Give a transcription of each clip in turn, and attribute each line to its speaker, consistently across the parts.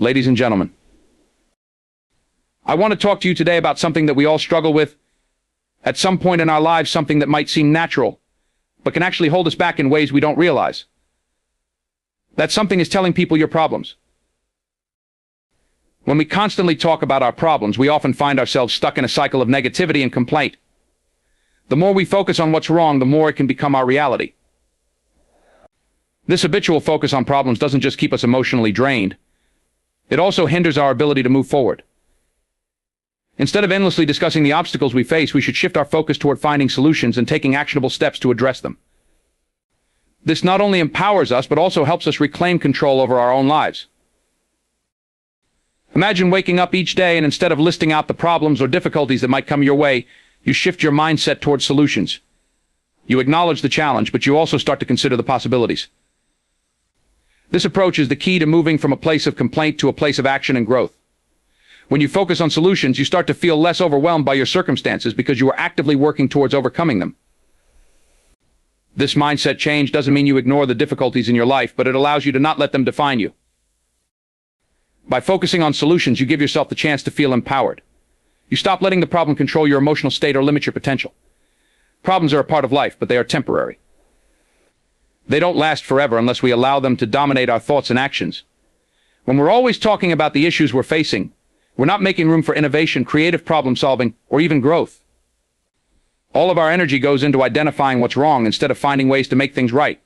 Speaker 1: Ladies and gentlemen, I want to talk to you today about something that we all struggle with at some point in our lives, something that might seem natural, but can actually hold us back in ways we don't realize. That something is telling people your problems. When we constantly talk about our problems, we often find ourselves stuck in a cycle of negativity and complaint. The more we focus on what's wrong, the more it can become our reality. This habitual focus on problems doesn't just keep us emotionally drained. It also hinders our ability to move forward. Instead of endlessly discussing the obstacles we face, we should shift our focus toward finding solutions and taking actionable steps to address them. This not only empowers us, but also helps us reclaim control over our own lives. Imagine waking up each day and instead of listing out the problems or difficulties that might come your way, you shift your mindset toward solutions. You acknowledge the challenge, but you also start to consider the possibilities. This approach is the key to moving from a place of complaint to a place of action and growth. When you focus on solutions, you start to feel less overwhelmed by your circumstances because you are actively working towards overcoming them. This mindset change doesn't mean you ignore the difficulties in your life, but it allows you to not let them define you. By focusing on solutions, you give yourself the chance to feel empowered. You stop letting the problem control your emotional state or limit your potential. Problems are a part of life, but they are temporary. They don't last forever unless we allow them to dominate our thoughts and actions. When we're always talking about the issues we're facing, we're not making room for innovation, creative problem solving, or even growth. All of our energy goes into identifying what's wrong instead of finding ways to make things right.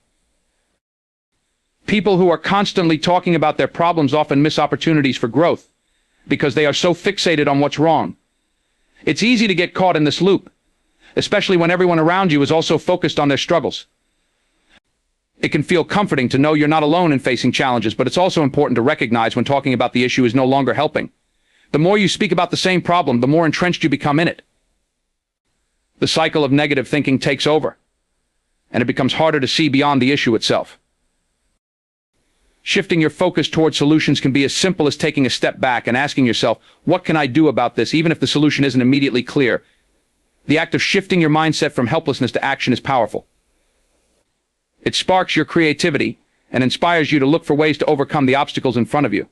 Speaker 1: People who are constantly talking about their problems often miss opportunities for growth because they are so fixated on what's wrong. It's easy to get caught in this loop, especially when everyone around you is also focused on their struggles. It can feel comforting to know you're not alone in facing challenges, but it's also important to recognize when talking about the issue is no longer helping. The more you speak about the same problem, the more entrenched you become in it. The cycle of negative thinking takes over, and it becomes harder to see beyond the issue itself. Shifting your focus toward solutions can be as simple as taking a step back and asking yourself, what can I do about this, even if the solution isn't immediately clear? The act of shifting your mindset from helplessness to action is powerful. It sparks your creativity and inspires you to look for ways to overcome the obstacles in front of you.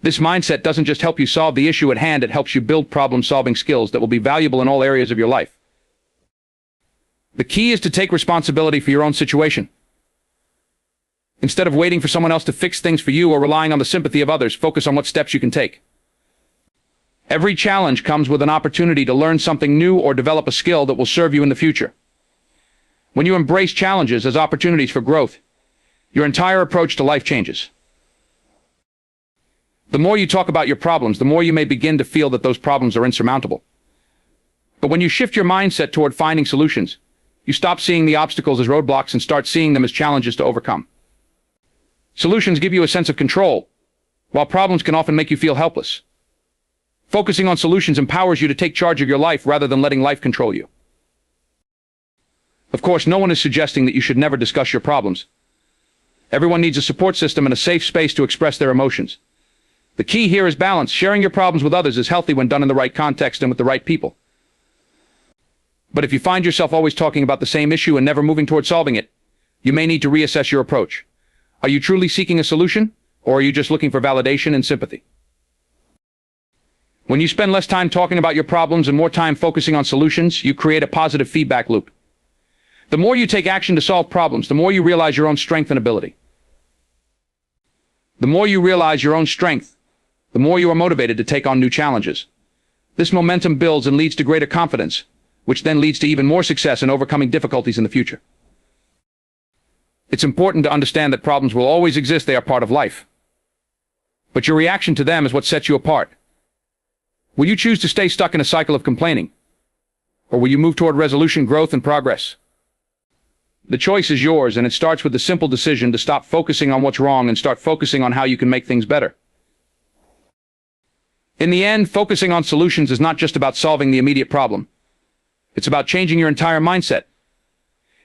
Speaker 1: This mindset doesn't just help you solve the issue at hand, it helps you build problem-solving skills that will be valuable in all areas of your life. The key is to take responsibility for your own situation. Instead of waiting for someone else to fix things for you or relying on the sympathy of others, focus on what steps you can take. Every challenge comes with an opportunity to learn something new or develop a skill that will serve you in the future. When you embrace challenges as opportunities for growth, your entire approach to life changes. The more you talk about your problems, the more you may begin to feel that those problems are insurmountable. But when you shift your mindset toward finding solutions, you stop seeing the obstacles as roadblocks and start seeing them as challenges to overcome. Solutions give you a sense of control, while problems can often make you feel helpless. Focusing on solutions empowers you to take charge of your life rather than letting life control you. Of course, no one is suggesting that you should never discuss your problems. Everyone needs a support system and a safe space to express their emotions. The key here is balance. Sharing your problems with others is healthy when done in the right context and with the right people. But if you find yourself always talking about the same issue and never moving toward solving it, you may need to reassess your approach. Are you truly seeking a solution, or are you just looking for validation and sympathy? When you spend less time talking about your problems and more time focusing on solutions, you create a positive feedback loop. The more you take action to solve problems, the more you realize your own strength and ability. The more you realize your own strength, the more you are motivated to take on new challenges. This momentum builds and leads to greater confidence, which then leads to even more success in overcoming difficulties in the future. It's important to understand that problems will always exist, they are part of life. But your reaction to them is what sets you apart. Will you choose to stay stuck in a cycle of complaining? Or will you move toward resolution, growth, and progress? The choice is yours, and it starts with the simple decision to stop focusing on what's wrong and start focusing on how you can make things better. In the end, focusing on solutions is not just about solving the immediate problem. It's about changing your entire mindset.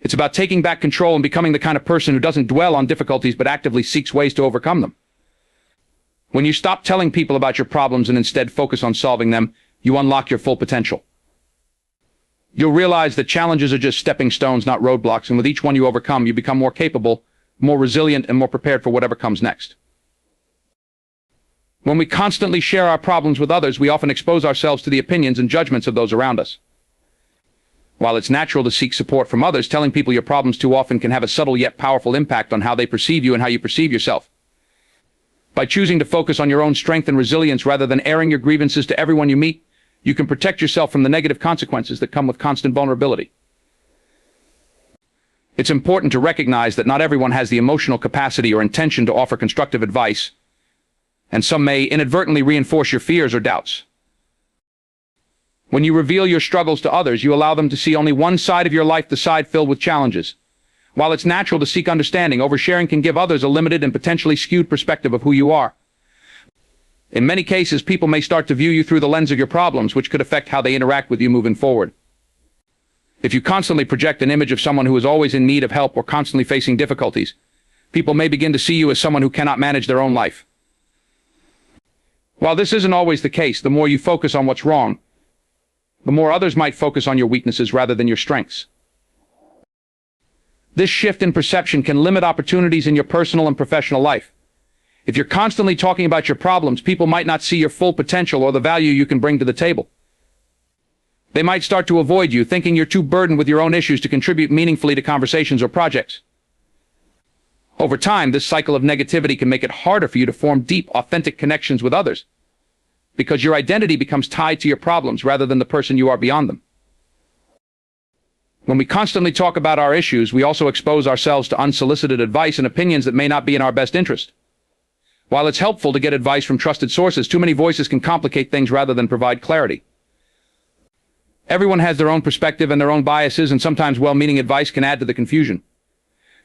Speaker 1: It's about taking back control and becoming the kind of person who doesn't dwell on difficulties but actively seeks ways to overcome them. When you stop telling people about your problems and instead focus on solving them, you unlock your full potential. You'll realize that challenges are just stepping stones, not roadblocks, and with each one you overcome, you become more capable, more resilient, and more prepared for whatever comes next. When we constantly share our problems with others, we often expose ourselves to the opinions and judgments of those around us. While it's natural to seek support from others, telling people your problems too often can have a subtle yet powerful impact on how they perceive you and how you perceive yourself. By choosing to focus on your own strength and resilience rather than airing your grievances to everyone you meet, you can protect yourself from the negative consequences that come with constant vulnerability. It's important to recognize that not everyone has the emotional capacity or intention to offer constructive advice, and some may inadvertently reinforce your fears or doubts. When you reveal your struggles to others, you allow them to see only one side of your life, the side filled with challenges. While it's natural to seek understanding, oversharing can give others a limited and potentially skewed perspective of who you are. In many cases, people may start to view you through the lens of your problems, which could affect how they interact with you moving forward. If you constantly project an image of someone who is always in need of help or constantly facing difficulties, people may begin to see you as someone who cannot manage their own life. While this isn't always the case, the more you focus on what's wrong, the more others might focus on your weaknesses rather than your strengths. This shift in perception can limit opportunities in your personal and professional life. If you're constantly talking about your problems, people might not see your full potential or the value you can bring to the table. They might start to avoid you, thinking you're too burdened with your own issues to contribute meaningfully to conversations or projects. Over time, this cycle of negativity can make it harder for you to form deep, authentic connections with others, because your identity becomes tied to your problems rather than the person you are beyond them. When we constantly talk about our issues, we also expose ourselves to unsolicited advice and opinions that may not be in our best interest. While it's helpful to get advice from trusted sources, too many voices can complicate things rather than provide clarity. Everyone has their own perspective and their own biases, and sometimes well-meaning advice can add to the confusion.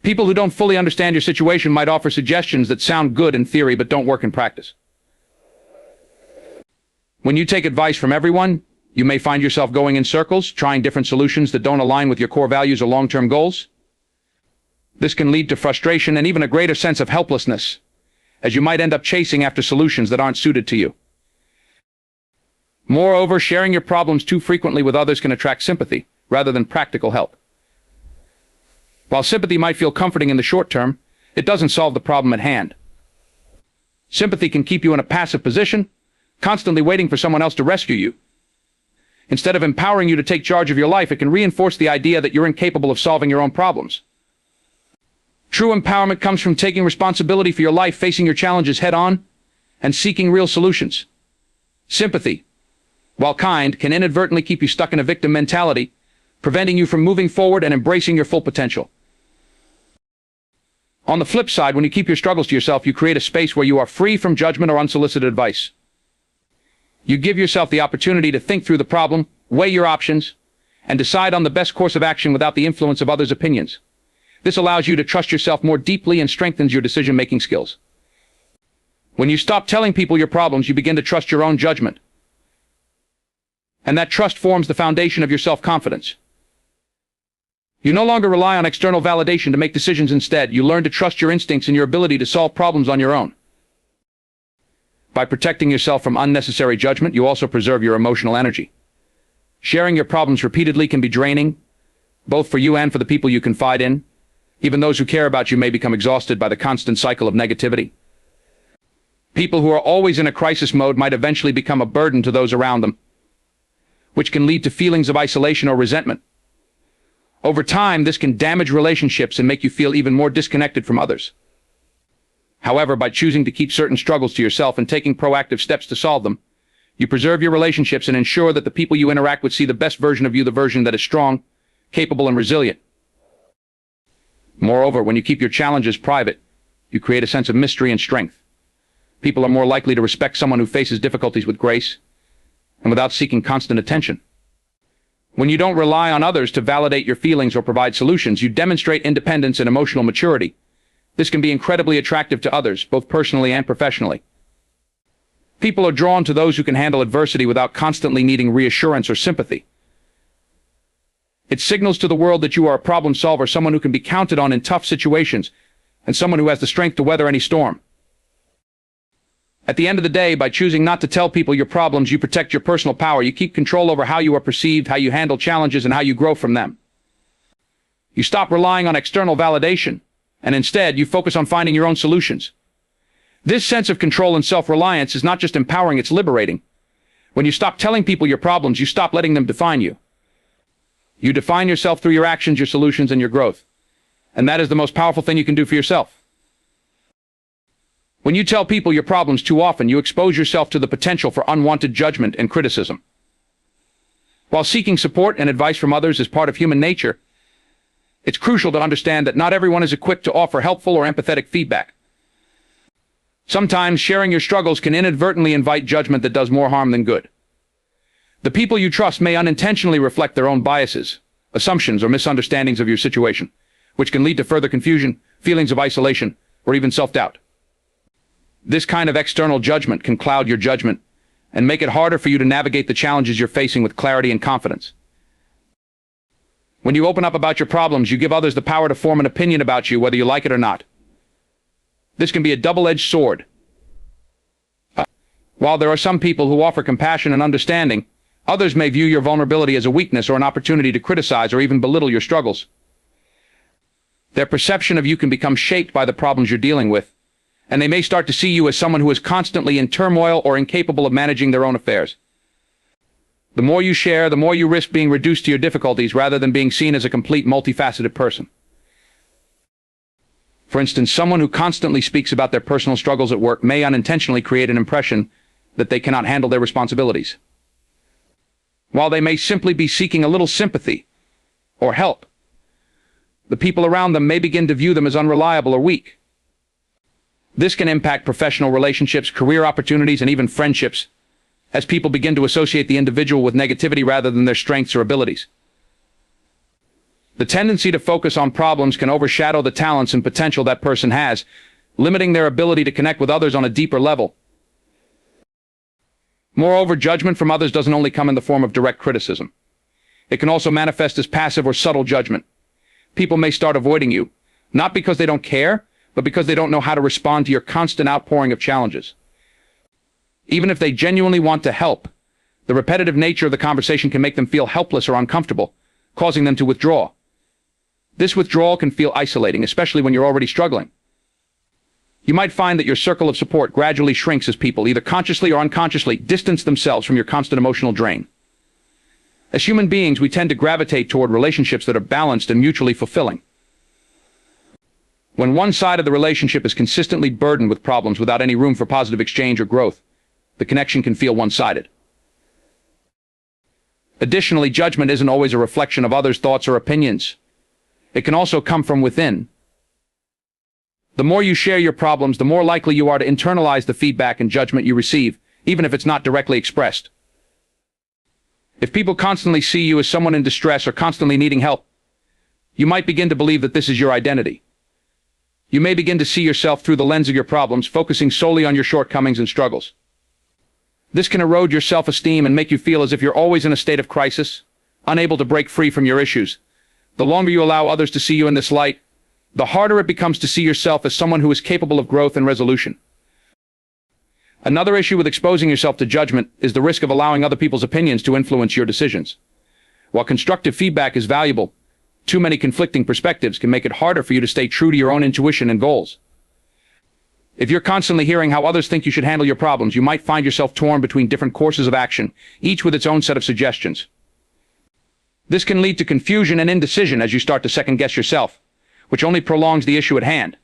Speaker 1: People who don't fully understand your situation might offer suggestions that sound good in theory but don't work in practice. When you take advice from everyone, you may find yourself going in circles, trying different solutions that don't align with your core values or long-term goals. This can lead to frustration and even a greater sense of helplessness, as you might end up chasing after solutions that aren't suited to you. Moreover, sharing your problems too frequently with others can attract sympathy, rather than practical help. While sympathy might feel comforting in the short term, it doesn't solve the problem at hand. Sympathy can keep you in a passive position, constantly waiting for someone else to rescue you. Instead of empowering you to take charge of your life, it can reinforce the idea that you're incapable of solving your own problems. True empowerment comes from taking responsibility for your life, facing your challenges head-on, and seeking real solutions. Sympathy, while kind, can inadvertently keep you stuck in a victim mentality, preventing you from moving forward and embracing your full potential. On the flip side, when you keep your struggles to yourself, you create a space where you are free from judgment or unsolicited advice. You give yourself the opportunity to think through the problem, weigh your options, and decide on the best course of action without the influence of others' opinions. This allows you to trust yourself more deeply and strengthens your decision-making skills. When you stop telling people your problems, you begin to trust your own judgment. And that trust forms the foundation of your self-confidence. You no longer rely on external validation to make decisions. Instead, you learn to trust your instincts and your ability to solve problems on your own. By protecting yourself from unnecessary judgment, you also preserve your emotional energy. Sharing your problems repeatedly can be draining, both for you and for the people you confide in. Even those who care about you may become exhausted by the constant cycle of negativity. People who are always in a crisis mode might eventually become a burden to those around them, which can lead to feelings of isolation or resentment. Over time, this can damage relationships and make you feel even more disconnected from others. However, by choosing to keep certain struggles to yourself and taking proactive steps to solve them, you preserve your relationships and ensure that the people you interact with see the best version of you, the version that is strong, capable, and resilient. Moreover, when you keep your challenges private, you create a sense of mystery and strength. People are more likely to respect someone who faces difficulties with grace and without seeking constant attention. When you don't rely on others to validate your feelings or provide solutions, you demonstrate independence and emotional maturity. This can be incredibly attractive to others, both personally and professionally. People are drawn to those who can handle adversity without constantly needing reassurance or sympathy. It signals to the world that you are a problem solver, someone who can be counted on in tough situations, and someone who has the strength to weather any storm. At the end of the day, by choosing not to tell people your problems, you protect your personal power. You keep control over how you are perceived, how you handle challenges, and how you grow from them. You stop relying on external validation, and instead you focus on finding your own solutions. This sense of control and self-reliance is not just empowering, it's liberating. When you stop telling people your problems, you stop letting them define you. You define yourself through your actions, your solutions, and your growth. And that is the most powerful thing you can do for yourself. When you tell people your problems too often, you expose yourself to the potential for unwanted judgment and criticism. While seeking support and advice from others is part of human nature, it's crucial to understand that not everyone is equipped to offer helpful or empathetic feedback. Sometimes sharing your struggles can inadvertently invite judgment that does more harm than good. The people you trust may unintentionally reflect their own biases, assumptions, or misunderstandings of your situation, which can lead to further confusion, feelings of isolation, or even self-doubt. This kind of external judgment can cloud your judgment and make it harder for you to navigate the challenges you're facing with clarity and confidence. When you open up about your problems, you give others the power to form an opinion about you, whether you like it or not. This can be a double-edged sword. While there are some people who offer compassion and understanding, others may view your vulnerability as a weakness or an opportunity to criticize or even belittle your struggles. Their perception of you can become shaped by the problems you're dealing with, and they may start to see you as someone who is constantly in turmoil or incapable of managing their own affairs. The more you share, the more you risk being reduced to your difficulties rather than being seen as a complete, multifaceted person. For instance, someone who constantly speaks about their personal struggles at work may unintentionally create an impression that they cannot handle their responsibilities. While they may simply be seeking a little sympathy or help, the people around them may begin to view them as unreliable or weak. This can impact professional relationships, career opportunities, and even friendships, as people begin to associate the individual with negativity rather than their strengths or abilities. The tendency to focus on problems can overshadow the talents and potential that person has, limiting their ability to connect with others on a deeper level. Moreover, judgment from others doesn't only come in the form of direct criticism. It can also manifest as passive or subtle judgment. People may start avoiding you, not because they don't care, but because they don't know how to respond to your constant outpouring of challenges. Even if they genuinely want to help, the repetitive nature of the conversation can make them feel helpless or uncomfortable, causing them to withdraw. This withdrawal can feel isolating, especially when you're already struggling. You might find that your circle of support gradually shrinks as people, either consciously or unconsciously, distance themselves from your constant emotional drain. As human beings, we tend to gravitate toward relationships that are balanced and mutually fulfilling. When one side of the relationship is consistently burdened with problems without any room for positive exchange or growth, the connection can feel one-sided. Additionally, judgment isn't always a reflection of others' thoughts or opinions. It can also come from within. The more you share your problems, the more likely you are to internalize the feedback and judgment you receive, even if it's not directly expressed. If people constantly see you as someone in distress or constantly needing help, you might begin to believe that this is your identity. You may begin to see yourself through the lens of your problems, focusing solely on your shortcomings and struggles. This can erode your self-esteem and make you feel as if you're always in a state of crisis, unable to break free from your issues. The longer you allow others to see you in this light, the harder it becomes to see yourself as someone who is capable of growth and resolution. Another issue with exposing yourself to judgment is the risk of allowing other people's opinions to influence your decisions. While constructive feedback is valuable, too many conflicting perspectives can make it harder for you to stay true to your own intuition and goals. If you're constantly hearing how others think you should handle your problems, you might find yourself torn between different courses of action, each with its own set of suggestions. This can lead to confusion and indecision as you start to second-guess yourself, which only prolongs the issue at hand.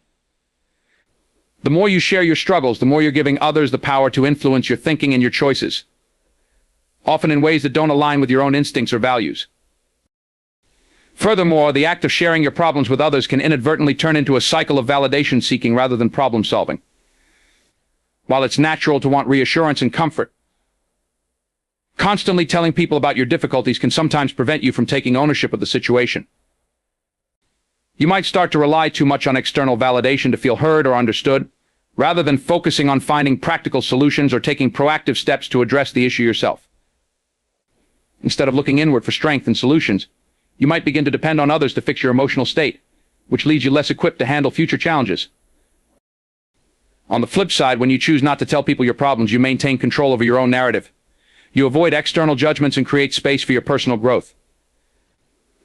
Speaker 1: The more you share your struggles, the more you're giving others the power to influence your thinking and your choices, often in ways that don't align with your own instincts or values. Furthermore, the act of sharing your problems with others can inadvertently turn into a cycle of validation seeking rather than problem solving. While it's natural to want reassurance and comfort, constantly telling people about your difficulties can sometimes prevent you from taking ownership of the situation. You might start to rely too much on external validation to feel heard or understood, rather than focusing on finding practical solutions or taking proactive steps to address the issue yourself. Instead of looking inward for strength and solutions, you might begin to depend on others to fix your emotional state, which leaves you less equipped to handle future challenges. On the flip side, when you choose not to tell people your problems, you maintain control over your own narrative. You avoid external judgments and create space for your personal growth.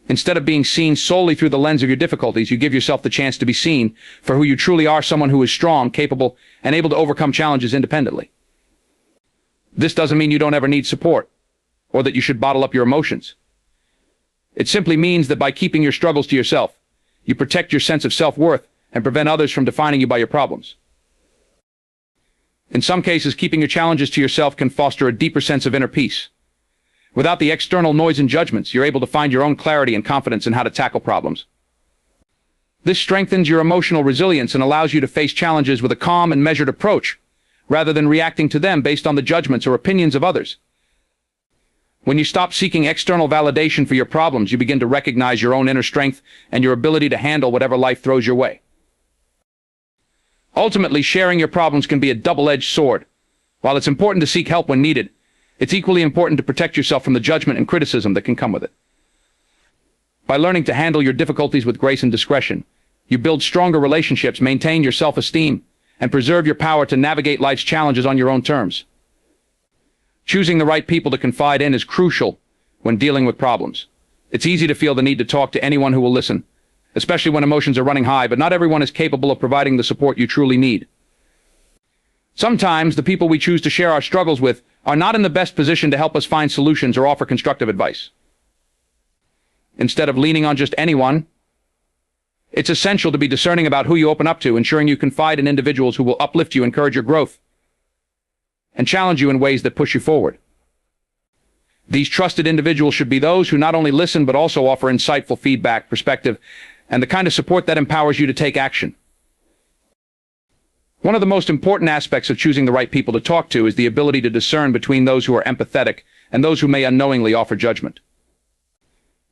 Speaker 1: Instead of being seen solely through the lens of your difficulties, you give yourself the chance to be seen for who you truly are, someone who is strong, capable, and able to overcome challenges independently. This doesn't mean you don't ever need support, or that you should bottle up your emotions. It simply means that by keeping your struggles to yourself, you protect your sense of self-worth and prevent others from defining you by your problems. In some cases, keeping your challenges to yourself can foster a deeper sense of inner peace. Without the external noise and judgments, you're able to find your own clarity and confidence in how to tackle problems. This strengthens your emotional resilience and allows you to face challenges with a calm and measured approach, rather than reacting to them based on the judgments or opinions of others. When you stop seeking external validation for your problems, you begin to recognize your own inner strength and your ability to handle whatever life throws your way. Ultimately, sharing your problems can be a double-edged sword. While it's important to seek help when needed, it's equally important to protect yourself from the judgment and criticism that can come with it. By learning to handle your difficulties with grace and discretion, you build stronger relationships, maintain your self-esteem, and preserve your power to navigate life's challenges on your own terms. Choosing the right people to confide in is crucial when dealing with problems. It's easy to feel the need to talk to anyone who will listen, especially when emotions are running high, but not everyone is capable of providing the support you truly need. Sometimes the people we choose to share our struggles with are not in the best position to help us find solutions or offer constructive advice. Instead of leaning on just anyone, it's essential to be discerning about who you open up to, ensuring you confide in individuals who will uplift you, encourage your growth, and challenge you in ways that push you forward. These trusted individuals should be those who not only listen but also offer insightful feedback, perspective, and the kind of support that empowers you to take action. One of the most important aspects of choosing the right people to talk to is the ability to discern between those who are empathetic and those who may unknowingly offer judgment.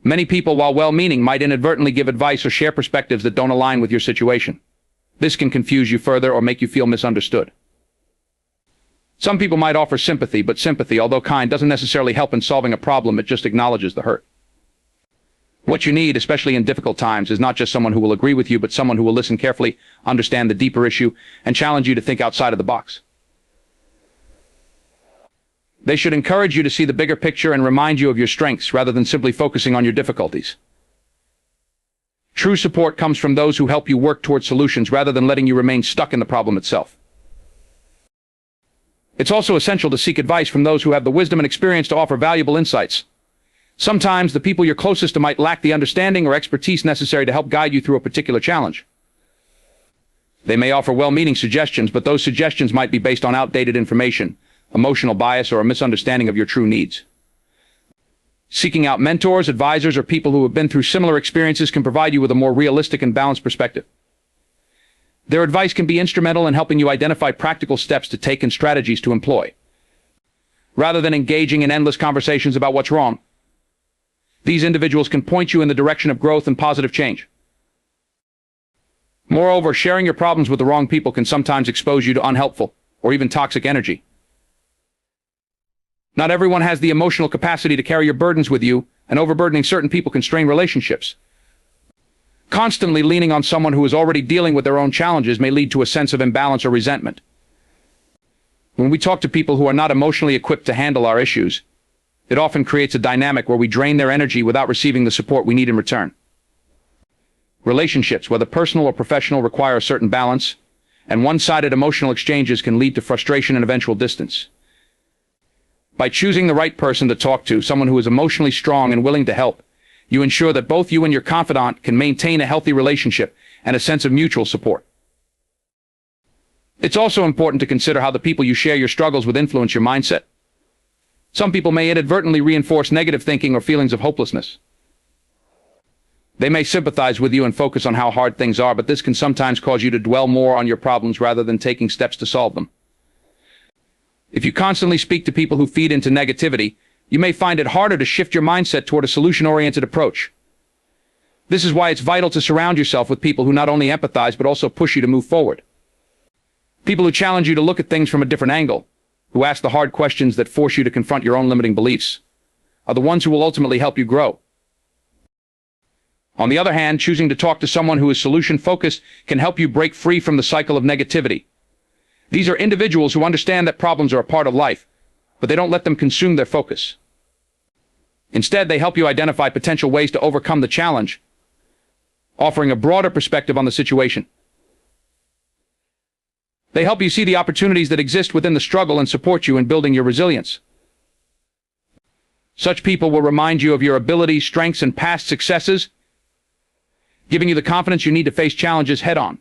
Speaker 1: Many people, while well-meaning, might inadvertently give advice or share perspectives that don't align with your situation. This can confuse you further or make you feel misunderstood. Some people might offer sympathy, but sympathy, although kind, doesn't necessarily help in solving a problem. It just acknowledges the hurt. What you need, especially in difficult times, is not just someone who will agree with you, but someone who will listen carefully, understand the deeper issue, and challenge you to think outside of the box. They should encourage you to see the bigger picture and remind you of your strengths rather than simply focusing on your difficulties. True support comes from those who help you work towards solutions rather than letting you remain stuck in the problem itself. It's also essential to seek advice from those who have the wisdom and experience to offer valuable insights. Sometimes the people you're closest to might lack the understanding or expertise necessary to help guide you through a particular challenge. They may offer well-meaning suggestions, but those suggestions might be based on outdated information, emotional bias, or a misunderstanding of your true needs. Seeking out mentors, advisors, or people who have been through similar experiences can provide you with a more realistic and balanced perspective. Their advice can be instrumental in helping you identify practical steps to take and strategies to employ. Rather than engaging in endless conversations about what's wrong, these individuals can point you in the direction of growth and positive change. Moreover, sharing your problems with the wrong people can sometimes expose you to unhelpful or even toxic energy. Not everyone has the emotional capacity to carry your burdens with you, and overburdening certain people can strain relationships. Constantly leaning on someone who is already dealing with their own challenges may lead to a sense of imbalance or resentment. When we talk to people who are not emotionally equipped to handle our issues, it often creates a dynamic where we drain their energy without receiving the support we need in return. Relationships, whether personal or professional, require a certain balance, and one-sided emotional exchanges can lead to frustration and eventual distance. By choosing the right person to talk to, someone who is emotionally strong and willing to help, you ensure that both you and your confidant can maintain a healthy relationship and a sense of mutual support. It's also important to consider how the people you share your struggles with influence your mindset. Some people may inadvertently reinforce negative thinking or feelings of hopelessness. They may sympathize with you and focus on how hard things are, but this can sometimes cause you to dwell more on your problems rather than taking steps to solve them. If you constantly speak to people who feed into negativity, you may find it harder to shift your mindset toward a solution-oriented approach. This is why it's vital to surround yourself with people who not only empathize but also push you to move forward. People who challenge you to look at things from a different angle, who ask the hard questions that force you to confront your own limiting beliefs, are the ones who will ultimately help you grow. On the other hand, choosing to talk to someone who is solution-focused can help you break free from the cycle of negativity. These are individuals who understand that problems are a part of life, but they don't let them consume their focus. Instead, they help you identify potential ways to overcome the challenge, offering a broader perspective on the situation. They help you see the opportunities that exist within the struggle and support you in building your resilience. Such people will remind you of your abilities, strengths, and past successes, giving you the confidence you need to face challenges head-on.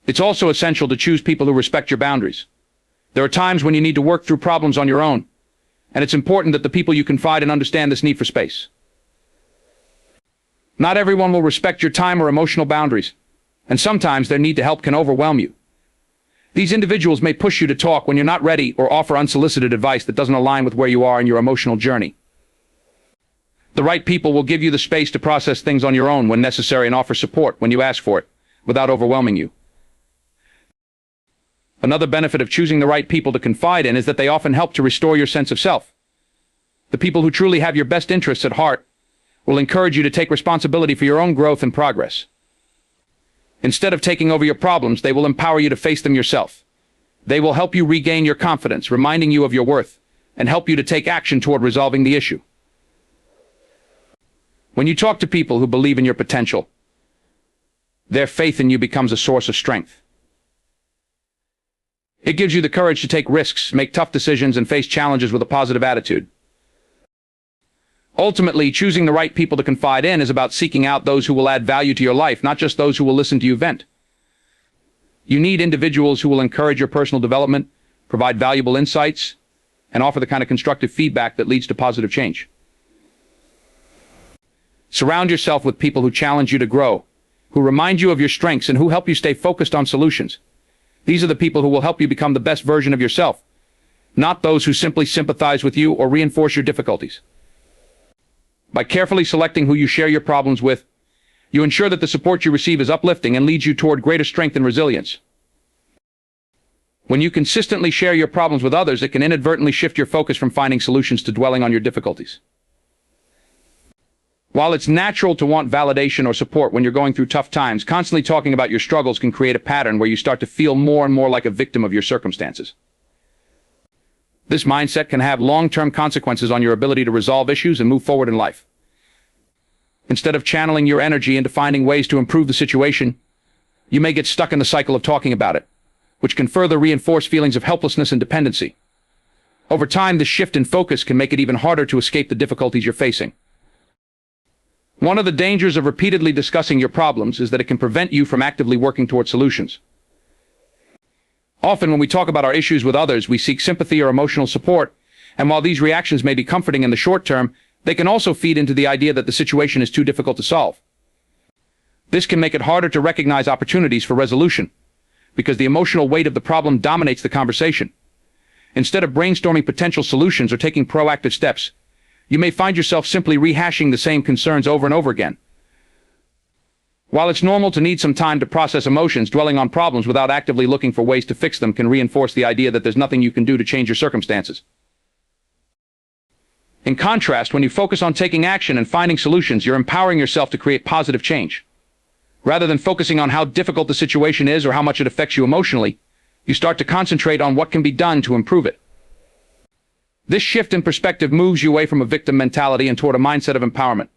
Speaker 1: It's also essential to choose people who respect your boundaries. There are times when you need to work through problems on your own, and it's important that the people you confide in understand this need for space. Not everyone will respect your time or emotional boundaries, and sometimes their need to help can overwhelm you. These individuals may push you to talk when you're not ready or offer unsolicited advice that doesn't align with where you are in your emotional journey. The right people will give you the space to process things on your own when necessary and offer support when you ask for it, without overwhelming you. Another benefit of choosing the right people to confide in is that they often help to restore your sense of self. The people who truly have your best interests at heart will encourage you to take responsibility for your own growth and progress. Instead of taking over your problems, they will empower you to face them yourself. They will help you regain your confidence, reminding you of your worth, and help you to take action toward resolving the issue. When you talk to people who believe in your potential, their faith in you becomes a source of strength. It gives you the courage to take risks, make tough decisions, and face challenges with a positive attitude. Ultimately, choosing the right people to confide in is about seeking out those who will add value to your life, not just those who will listen to you vent. You need individuals who will encourage your personal development, provide valuable insights, and offer the kind of constructive feedback that leads to positive change. Surround yourself with people who challenge you to grow, who remind you of your strengths, and who help you stay focused on solutions. These are the people who will help you become the best version of yourself, not those who simply sympathize with you or reinforce your difficulties. By carefully selecting who you share your problems with, you ensure that the support you receive is uplifting and leads you toward greater strength and resilience. When you consistently share your problems with others, it can inadvertently shift your focus from finding solutions to dwelling on your difficulties. While it's natural to want validation or support when you're going through tough times, constantly talking about your struggles can create a pattern where you start to feel more and more like a victim of your circumstances. This mindset can have long-term consequences on your ability to resolve issues and move forward in life. Instead of channeling your energy into finding ways to improve the situation, you may get stuck in the cycle of talking about it, which can further reinforce feelings of helplessness and dependency. Over time, this shift in focus can make it even harder to escape the difficulties you're facing. One of the dangers of repeatedly discussing your problems is that it can prevent you from actively working toward solutions. Often when we talk about our issues with others, we seek sympathy or emotional support, and while these reactions may be comforting in the short term, they can also feed into the idea that the situation is too difficult to solve. This can make it harder to recognize opportunities for resolution, because the emotional weight of the problem dominates the conversation. Instead of brainstorming potential solutions or taking proactive steps, you may find yourself simply rehashing the same concerns over and over again. While it's normal to need some time to process emotions, dwelling on problems without actively looking for ways to fix them can reinforce the idea that there's nothing you can do to change your circumstances. In contrast, when you focus on taking action and finding solutions, you're empowering yourself to create positive change. Rather than focusing on how difficult the situation is or how much it affects you emotionally, you start to concentrate on what can be done to improve it. This shift in perspective moves you away from a victim mentality and toward a mindset of empowerment.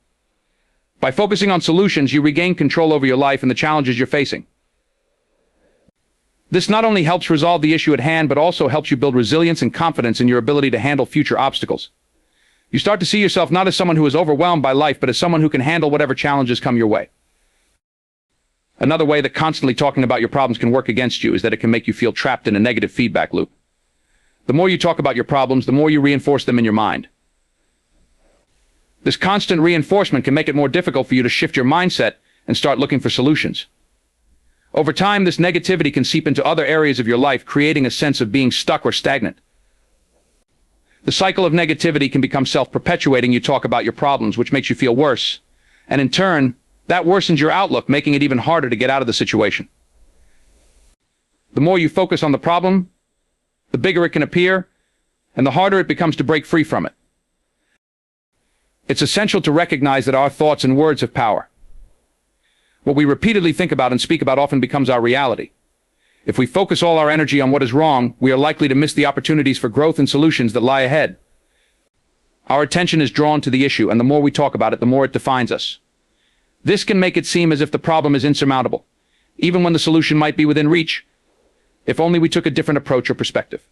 Speaker 1: By focusing on solutions, you regain control over your life and the challenges you're facing. This not only helps resolve the issue at hand, but also helps you build resilience and confidence in your ability to handle future obstacles. You start to see yourself not as someone who is overwhelmed by life, but as someone who can handle whatever challenges come your way. Another way that constantly talking about your problems can work against you is that it can make you feel trapped in a negative feedback loop. The more you talk about your problems, the more you reinforce them in your mind. This constant reinforcement can make it more difficult for you to shift your mindset and start looking for solutions. Over time, this negativity can seep into other areas of your life, creating a sense of being stuck or stagnant. The cycle of negativity can become self-perpetuating. You talk about your problems, which makes you feel worse, and in turn, that worsens your outlook, making it even harder to get out of the situation. The more you focus on the problem, the bigger it can appear, and the harder it becomes to break free from it. It's essential to recognize that our thoughts and words have power. What we repeatedly think about and speak about often becomes our reality. If we focus all our energy on what is wrong, we are likely to miss the opportunities for growth and solutions that lie ahead. Our attention is drawn to the issue, and the more we talk about it, the more it defines us. This can make it seem as if the problem is insurmountable, even when the solution might be within reach, if only we took a different approach or perspective.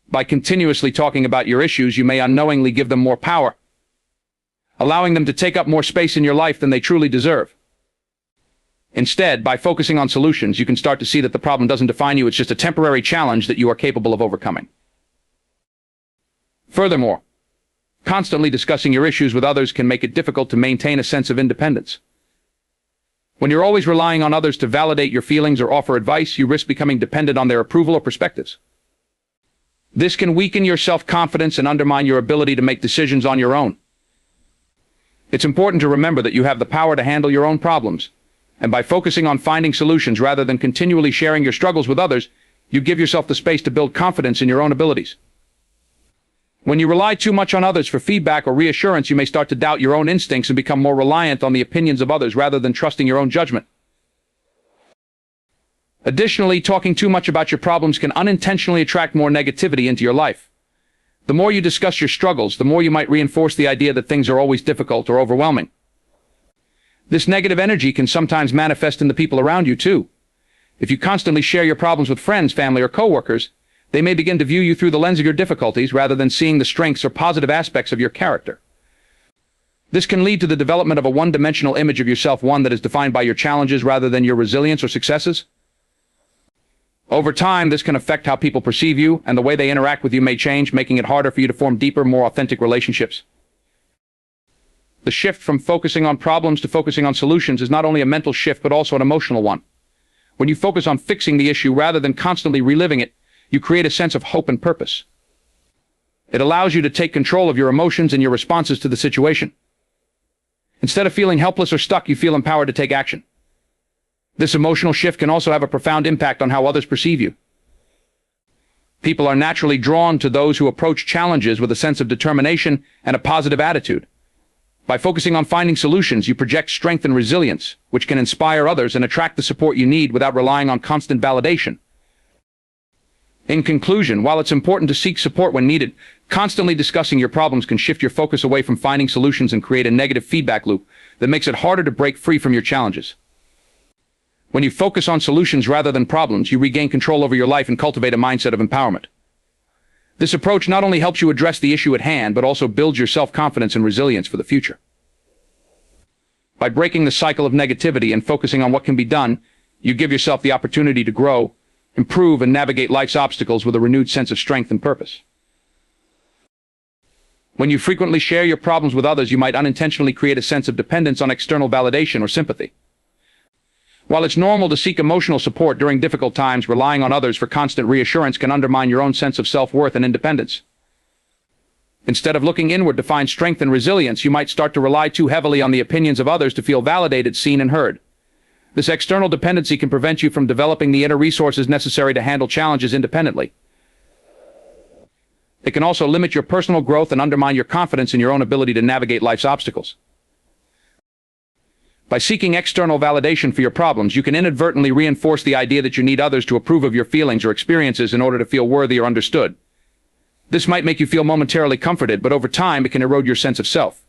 Speaker 1: By continuously talking about your issues, you may unknowingly give them more power, allowing them to take up more space in your life than they truly deserve. Instead, by focusing on solutions, you can start to see that the problem doesn't define you, it's just a temporary challenge that you are capable of overcoming. Furthermore, constantly discussing your issues with others can make it difficult to maintain a sense of independence. When you're always relying on others to validate your feelings or offer advice, you risk becoming dependent on their approval or perspectives. This can weaken your self-confidence and undermine your ability to make decisions on your own. It's important to remember that you have the power to handle your own problems, and by focusing on finding solutions rather than continually sharing your struggles with others, you give yourself the space to build confidence in your own abilities. When you rely too much on others for feedback or reassurance, you may start to doubt your own instincts and become more reliant on the opinions of others rather than trusting your own judgment. Additionally, talking too much about your problems can unintentionally attract more negativity into your life. The more you discuss your struggles, the more you might reinforce the idea that things are always difficult or overwhelming. This negative energy can sometimes manifest in the people around you too. If you constantly share your problems with friends, family, or coworkers, they may begin to view you through the lens of your difficulties rather than seeing the strengths or positive aspects of your character. This can lead to the development of a one-dimensional image of yourself, one that is defined by your challenges rather than your resilience or successes. Over time, this can affect how people perceive you, and the way they interact with you may change, making it harder for you to form deeper, more authentic relationships. The shift from focusing on problems to focusing on solutions is not only a mental shift but also an emotional one. When you focus on fixing the issue rather than constantly reliving it, you create a sense of hope and purpose. It allows you to take control of your emotions and your responses to the situation. Instead of feeling helpless or stuck, you feel empowered to take action. This emotional shift can also have a profound impact on how others perceive you. People are naturally drawn to those who approach challenges with a sense of determination and a positive attitude. By focusing on finding solutions, you project strength and resilience, which can inspire others and attract the support you need without relying on constant validation. In conclusion, while it's important to seek support when needed, constantly discussing your problems can shift your focus away from finding solutions and create a negative feedback loop that makes it harder to break free from your challenges. When you focus on solutions rather than problems, you regain control over your life and cultivate a mindset of empowerment. This approach not only helps you address the issue at hand, but also builds your self-confidence and resilience for the future. By breaking the cycle of negativity and focusing on what can be done, you give yourself the opportunity to grow, improve, and navigate life's obstacles with a renewed sense of strength and purpose. When you frequently share your problems with others, you might unintentionally create a sense of dependence on external validation or sympathy. While it's normal to seek emotional support during difficult times, relying on others for constant reassurance can undermine your own sense of self-worth and independence. Instead of looking inward to find strength and resilience, you might start to rely too heavily on the opinions of others to feel validated, seen, and heard. This external dependency can prevent you from developing the inner resources necessary to handle challenges independently. It can also limit your personal growth and undermine your confidence in your own ability to navigate life's obstacles. By seeking external validation for your problems, you can inadvertently reinforce the idea that you need others to approve of your feelings or experiences in order to feel worthy or understood. This might make you feel momentarily comforted, but over time it can erode your sense of self.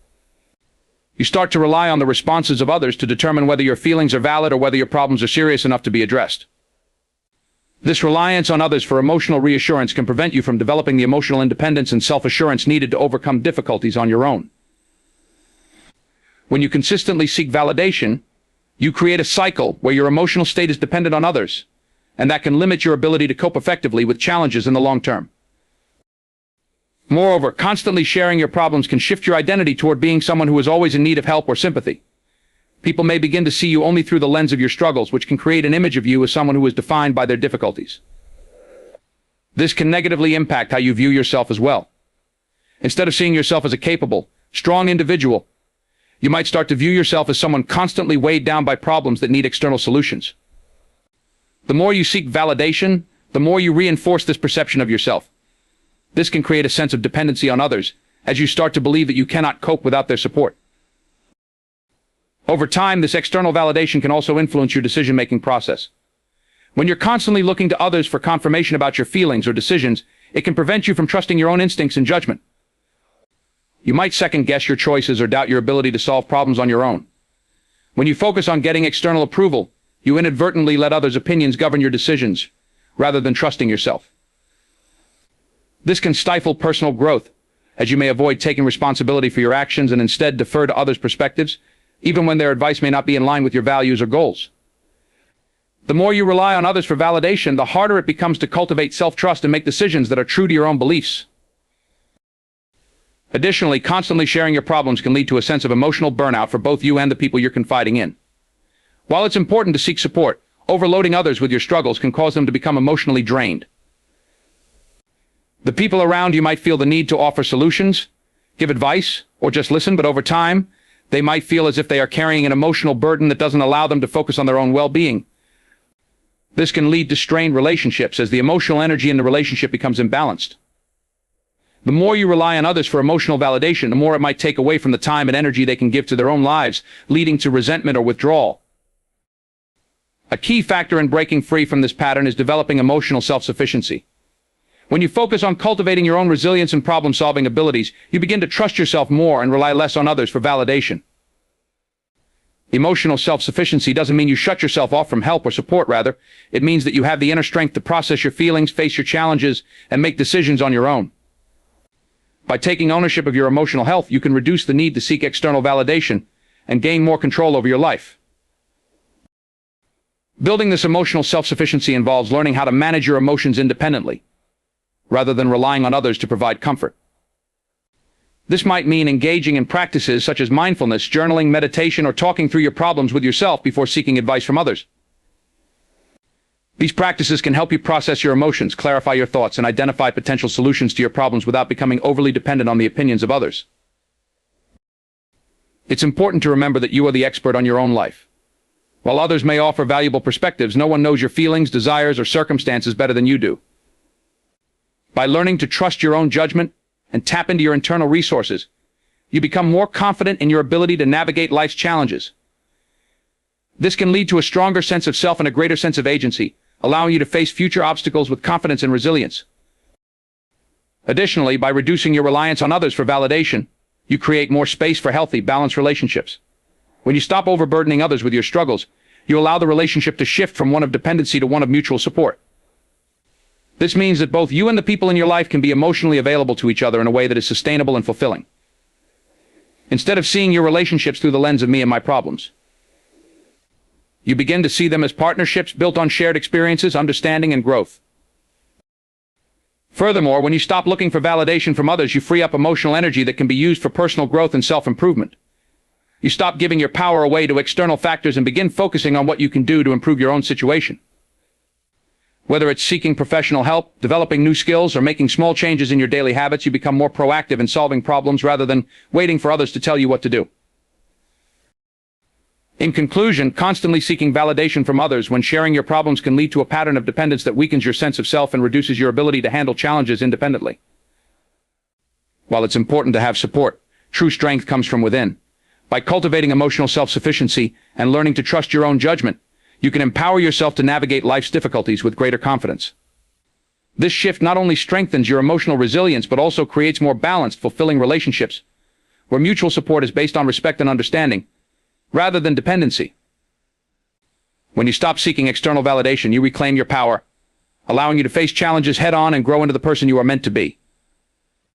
Speaker 1: You start to rely on the responses of others to determine whether your feelings are valid or whether your problems are serious enough to be addressed. This reliance on others for emotional reassurance can prevent you from developing the emotional independence and self-assurance needed to overcome difficulties on your own. When you consistently seek validation, you create a cycle where your emotional state is dependent on others, and that can limit your ability to cope effectively with challenges in the long term. Moreover, constantly sharing your problems can shift your identity toward being someone who is always in need of help or sympathy. People may begin to see you only through the lens of your struggles, which can create an image of you as someone who is defined by their difficulties. This can negatively impact how you view yourself as well. Instead of seeing yourself as a capable, strong individual, you might start to view yourself as someone constantly weighed down by problems that need external solutions. The more you seek validation, the more you reinforce this perception of yourself. This can create a sense of dependency on others, as you start to believe that you cannot cope without their support. Over time, this external validation can also influence your decision-making process. When you're constantly looking to others for confirmation about your feelings or decisions, it can prevent you from trusting your own instincts and judgment. You might second-guess your choices or doubt your ability to solve problems on your own. When you focus on getting external approval, you inadvertently let others' opinions govern your decisions, rather than trusting yourself. This can stifle personal growth, as you may avoid taking responsibility for your actions and instead defer to others' perspectives, even when their advice may not be in line with your values or goals. The more you rely on others for validation, the harder it becomes to cultivate self-trust and make decisions that are true to your own beliefs. Additionally, constantly sharing your problems can lead to a sense of emotional burnout for both you and the people you're confiding in. While it's important to seek support, overloading others with your struggles can cause them to become emotionally drained. The people around you might feel the need to offer solutions, give advice, or just listen, but over time, they might feel as if they are carrying an emotional burden that doesn't allow them to focus on their own well-being. This can lead to strained relationships as the emotional energy in the relationship becomes imbalanced. The more you rely on others for emotional validation, the more it might take away from the time and energy they can give to their own lives, leading to resentment or withdrawal. A key factor in breaking free from this pattern is developing emotional self-sufficiency. When you focus on cultivating your own resilience and problem-solving abilities, you begin to trust yourself more and rely less on others for validation. Emotional self-sufficiency doesn't mean you shut yourself off from help or support. Rather, it means that you have the inner strength to process your feelings, face your challenges, and make decisions on your own. By taking ownership of your emotional health, you can reduce the need to seek external validation and gain more control over your life. Building this emotional self-sufficiency involves learning how to manage your emotions independently, rather than relying on others to provide comfort. This might mean engaging in practices such as mindfulness, journaling, meditation, or talking through your problems with yourself before seeking advice from others. These practices can help you process your emotions, clarify your thoughts, and identify potential solutions to your problems without becoming overly dependent on the opinions of others. It's important to remember that you are the expert on your own life. While others may offer valuable perspectives, no one knows your feelings, desires, or circumstances better than you do. By learning to trust your own judgment and tap into your internal resources, you become more confident in your ability to navigate life's challenges. This can lead to a stronger sense of self and a greater sense of agency, allowing you to face future obstacles with confidence and resilience. Additionally, by reducing your reliance on others for validation, you create more space for healthy, balanced relationships. When you stop overburdening others with your struggles, you allow the relationship to shift from one of dependency to one of mutual support. This means that both you and the people in your life can be emotionally available to each other in a way that is sustainable and fulfilling. Instead of seeing your relationships through the lens of me and my problems, you begin to see them as partnerships built on shared experiences, understanding, and growth. Furthermore, when you stop looking for validation from others, you free up emotional energy that can be used for personal growth and self-improvement. You stop giving your power away to external factors and begin focusing on what you can do to improve your own situation. Whether it's seeking professional help, developing new skills, or making small changes in your daily habits, you become more proactive in solving problems rather than waiting for others to tell you what to do. In conclusion, constantly seeking validation from others when sharing your problems can lead to a pattern of dependence that weakens your sense of self and reduces your ability to handle challenges independently. While it's important to have support, true strength comes from within. By cultivating emotional self-sufficiency and learning to trust your own judgment, you can empower yourself to navigate life's difficulties with greater confidence. This shift not only strengthens your emotional resilience but also creates more balanced, fulfilling relationships, where mutual support is based on respect and understanding, rather than dependency. When you stop seeking external validation, you reclaim your power, allowing you to face challenges head-on and grow into the person you are meant to be.